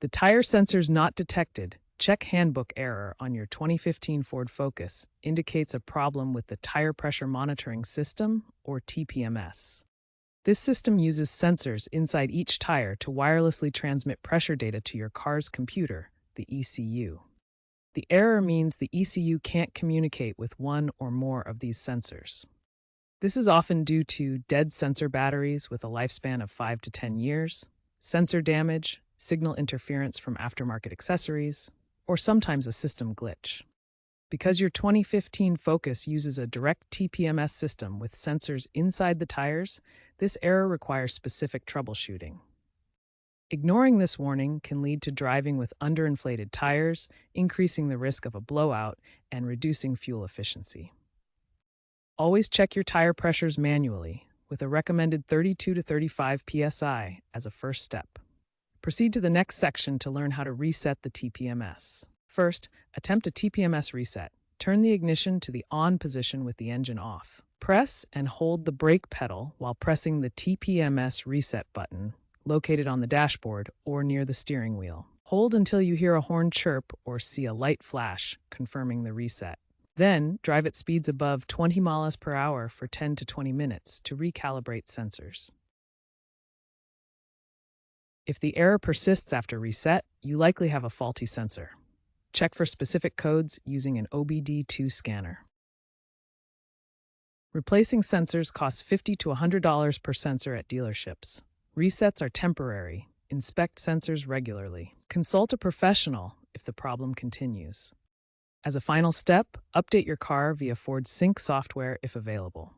The Tyre Sensors Not Detected check handbook error on your 2015 Ford Focus indicates a problem with the tire pressure monitoring system, or TPMS. This system uses sensors inside each tire to wirelessly transmit pressure data to your car's computer, the ECU. The error means the ECU can't communicate with one or more of these sensors. This is often due to dead sensor batteries with a lifespan of 5 to 10 years, sensor damage, signal interference from aftermarket accessories, or sometimes a system glitch. Because your 2015 Focus uses a direct TPMS system with sensors inside the tires, this error requires specific troubleshooting. Ignoring this warning can lead to driving with underinflated tires, increasing the risk of a blowout, and reducing fuel efficiency. Always check your tire pressures manually, with a recommended 32 to 35 psi as a first step. Proceed to the next section to learn how to reset the TPMS. First, attempt a TPMS reset. Turn the ignition to the on position with the engine off. Press and hold the brake pedal while pressing the TPMS reset button, located on the dashboard or near the steering wheel. Hold until you hear a horn chirp or see a light flash, confirming the reset. Then, drive at speeds above 20 miles per hour for 10 to 20 minutes to recalibrate sensors. If the error persists after reset, you likely have a faulty sensor. Check for specific codes using an OBD2 scanner. Replacing sensors costs $50 to $100 per sensor at dealerships. Resets are temporary. Inspect sensors regularly. Consult a professional if the problem continues. As a final step, update your car via Ford's Sync software if available.